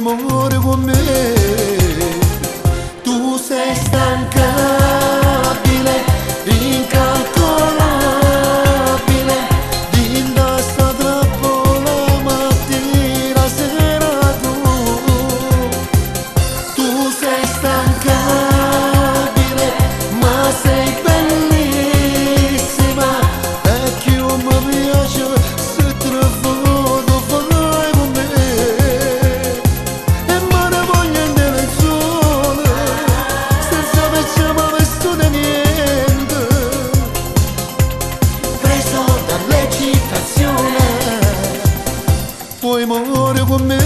puoi morire con me. Tu sei stancabile, incalcolabile, di indossa troppo la mattina sera tu. Tu sei stancabile, ma sei bellissima, e più mi piace se te ne foto farai con me. E me ne voglio andare in sole, senza facciamo nessuno niente, preso dall'eccitazione, puoi morire con me.